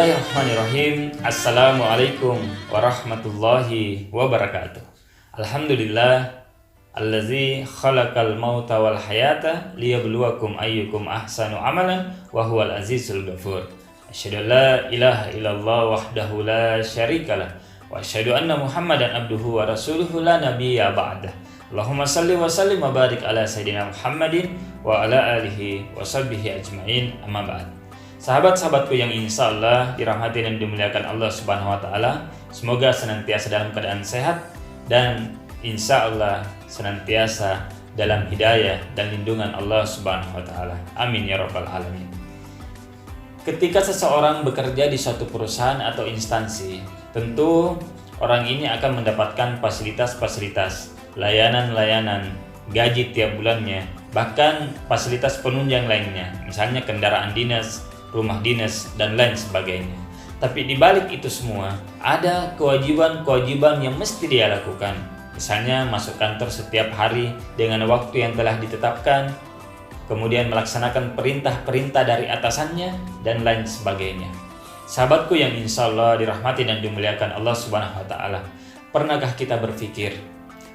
Bismillahirrahmanirrahim. Assalamualaikum warahmatullahi wabarakatuh. Alhamdulillah allazi khalaqal mauta wal hayata liyabluwakum ayyukum ahsanu amalan wa huwal azizul ghafur. Asyhadu an la ilaha illallah wahdahu la syarikalah wa asyhadu anna Muhammadan abduhu wa rasuluhu la nabiyya ba'dah. Allahumma salli wa sallim wa barik ala sayyidina Muhammadin wa ala alihi wa sahbihi ajmain, amma ba'd. Sahabat-sahabatku yang insya Allah dirahmati dan dimuliakan Allah Subhanahu wa Ta'ala, semoga senantiasa dalam keadaan sehat dan insya Allah senantiasa dalam hidayah dan lindungan Allah Subhanahu wa Ta'ala. Amin ya rabbal alamin. Ketika seseorang bekerja di suatu perusahaan atau instansi, tentu orang ini akan mendapatkan fasilitas-fasilitas, layanan-layanan, gaji tiap bulannya, bahkan fasilitas penunjang lainnya, misalnya kendaraan dinas, rumah dinas, dan lain sebagainya. Tapi di balik itu semua, ada kewajiban-kewajiban yang mesti dia lakukan. Misalnya masuk kantor setiap hari dengan waktu yang telah ditetapkan, kemudian melaksanakan perintah-perintah dari atasannya, dan lain sebagainya. Sahabatku yang insya Allah dirahmati dan dimuliakan Allah Subhanahu wa Ta'ala, pernahkah kita berpikir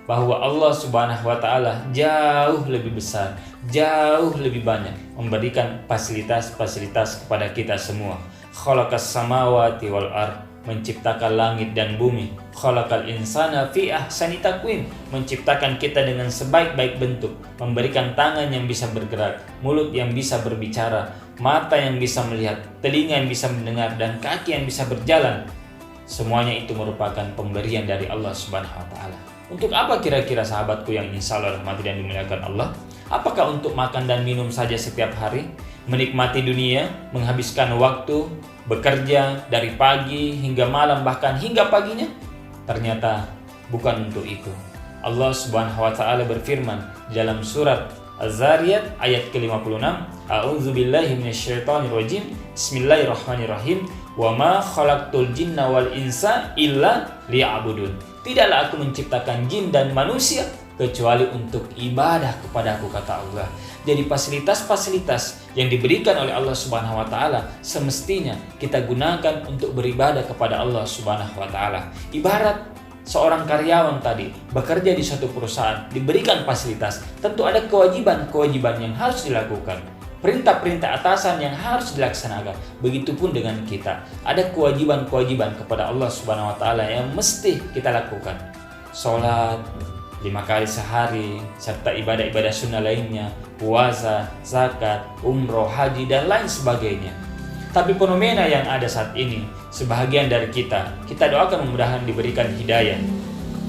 bahwa Allah Subhanahu wa Ta'ala jauh lebih besar, jauh lebih banyak memberikan fasilitas-fasilitas kepada kita semua. Khalaqas samawati wal ard, menciptakan langit dan bumi. Khalaqal insana fi ahsani taqwim, menciptakan kita dengan sebaik-baik bentuk, memberikan tangan yang bisa bergerak, mulut yang bisa berbicara, mata yang bisa melihat, telinga yang bisa mendengar, dan kaki yang bisa berjalan. Semuanya itu merupakan pemberian dari Allah Subhanahu wa Ta'ala. Untuk apa kira-kira sahabatku yang insya Allah rahmati dan dimuliakan Allah? Apakah untuk makan dan minum saja setiap hari? Menikmati dunia, menghabiskan waktu, bekerja dari pagi hingga malam, bahkan hingga paginya? Ternyata bukan untuk itu. Allah Subhanahu wa Ta'ala berfirman di dalam surat Az-Zariyat ayat ke-56, A'udzubillahi minasyaitonirrajim, Bismillahirrahmanirrahim, wa ma khalaqtul jinna wal insa illa liya'budun. Tidaklah aku menciptakan jin dan manusia kecuali untuk ibadah kepadaku, kata Allah. Jadi fasilitas-fasilitas yang diberikan oleh Allah Subhanahu wa Ta'ala semestinya kita gunakan untuk beribadah kepada Allah Subhanahu wa Ta'ala. Ibarat seorang karyawan tadi bekerja di suatu perusahaan, diberikan fasilitas, tentu ada kewajiban-kewajiban yang harus dilakukan, perintah-perintah atasan yang harus dilaksanakan. Begitupun dengan kita, ada kewajiban-kewajiban kepada Allah Subhanahu wa Ta'ala yang mesti kita lakukan. Sholat 5 kali sehari, serta ibadah-ibadah sunnah lainnya, puasa, zakat, umroh, haji, dan lain sebagainya. Tapi fenomena yang ada saat ini, sebahagian dari kita doakan mudah-mudahan diberikan hidayah.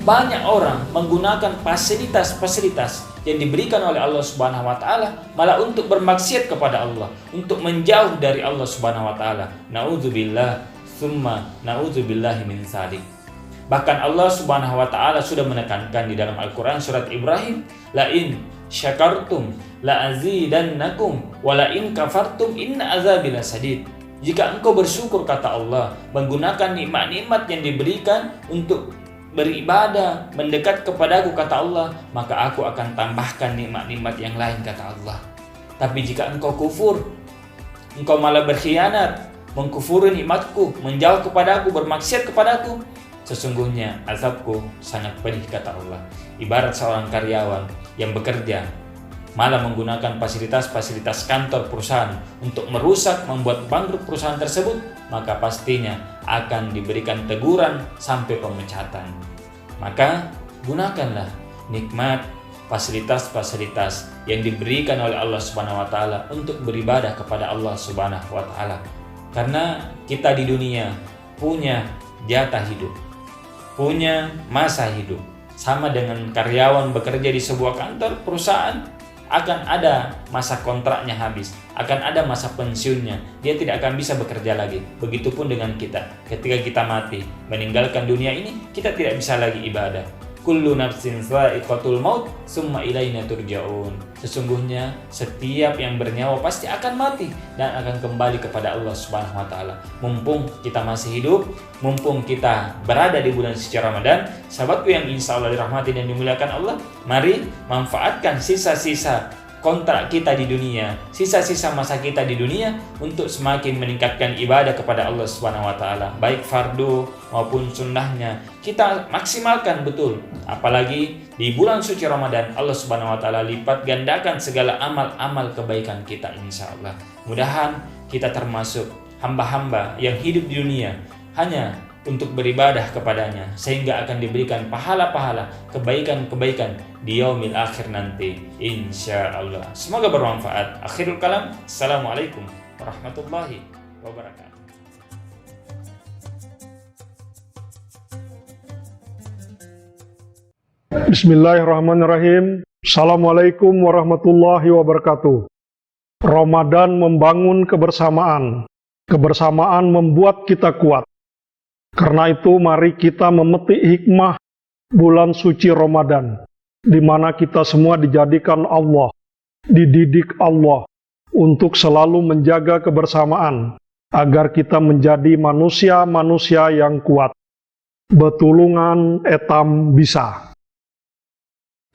Banyak orang menggunakan fasilitas-fasilitas yang diberikan oleh Allah Subhanahu wa Ta'ala malah untuk bermaksiat kepada Allah, untuk menjauh dari Allah Subhanahu wa Ta'ala. Na'udzubillah, summa na'udzubillahi min dzalik. Bahkan Allah Subhanahu wa Ta'ala sudah menekankan di dalam Al-Quran surat Ibrahim, la in syakartum la azidannakum wa la in kafartum inna azabi lasadid. Jika engkau bersyukur, kata Allah, menggunakan nikmat-nikmat yang diberikan untuk beribadah, mendekat kepadaku, kata Allah, maka aku akan tambahkan nikmat-nikmat yang lain, kata Allah. Tapi jika engkau kufur, engkau malah berkhianat, mengkufuri nikmatku, menjauh kepadaku, bermaksiat kepadaku, sesungguhnya azabku sangat pedih, kata Allah. Ibarat seorang karyawan yang bekerja malah menggunakan fasilitas-fasilitas kantor perusahaan untuk merusak, membuat bangkrut perusahaan tersebut, maka pastinya akan diberikan teguran sampai pemecatan. Maka gunakanlah nikmat fasilitas-fasilitas yang diberikan oleh Allah Subhanahu wa Ta'ala untuk beribadah kepada Allah Subhanahu wa Ta'ala. Karena kita di dunia punya jatah hidup, punya masa hidup. Sama dengan karyawan bekerja di sebuah kantor perusahaan, akan ada masa kontraknya habis, akan ada masa pensiunnya, dia tidak akan bisa bekerja lagi. Begitupun dengan kita, ketika kita mati, meninggalkan dunia ini, kita tidak bisa lagi ibadah. Kullu nafsin dha'iqatul maut, summa ilaina turja'un. Sesungguhnya setiap yang bernyawa pasti akan mati dan akan kembali kepada Allah Subhanahu wa Ta'ala. Mumpung kita masih hidup, mumpung kita berada di bulan suci Ramadan, sahabatku yang insya Allah dirahmati dan dimuliakan Allah, mari manfaatkan sisa-sisa kontrak kita di dunia, sisa-sisa masa kita di dunia untuk semakin meningkatkan ibadah kepada Allah Subhanahu wa taala, baik fardu maupun sunnahnya. Kita maksimalkan betul. Apalagi di bulan suci Ramadan, Allah Subhanahu wa taala lipat gandakan segala amal-amal kebaikan kita insyaallah. Mudahan kita termasuk hamba-hamba yang hidup di dunia hanya untuk beribadah kepadanya, sehingga akan diberikan pahala-pahala kebaikan-kebaikan di yaumil akhir nanti insyaallah. Semoga bermanfaat. Akhirul kalam, assalamualaikum warahmatullahi wabarakatuh. Bismillahirrahmanirrahim. Assalamualaikum warahmatullahi wabarakatuh. Ramadan membangun kebersamaan. Kebersamaan membuat kita kuat. Karena itu mari kita memetik hikmah bulan suci Ramadan, di mana kita semua dijadikan Allah, dididik Allah untuk selalu menjaga kebersamaan, agar kita menjadi manusia-manusia yang kuat. Betulungan etam bisa.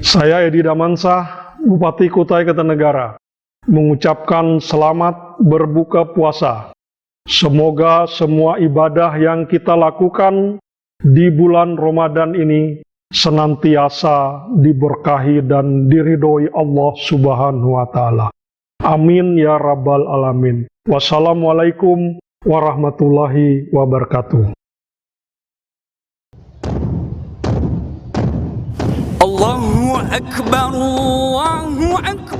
Saya Edi Damansah, Bupati Kutai Kartanegara, mengucapkan selamat berbuka puasa. Semoga semua ibadah yang kita lakukan di bulan Ramadan ini senantiasa diberkahi dan diridhoi Allah Subhanahu wa taala. Amin ya rabbal alamin. Wassalamualaikum warahmatullahi wabarakatuh. Allahu akbar, Allahu akbar.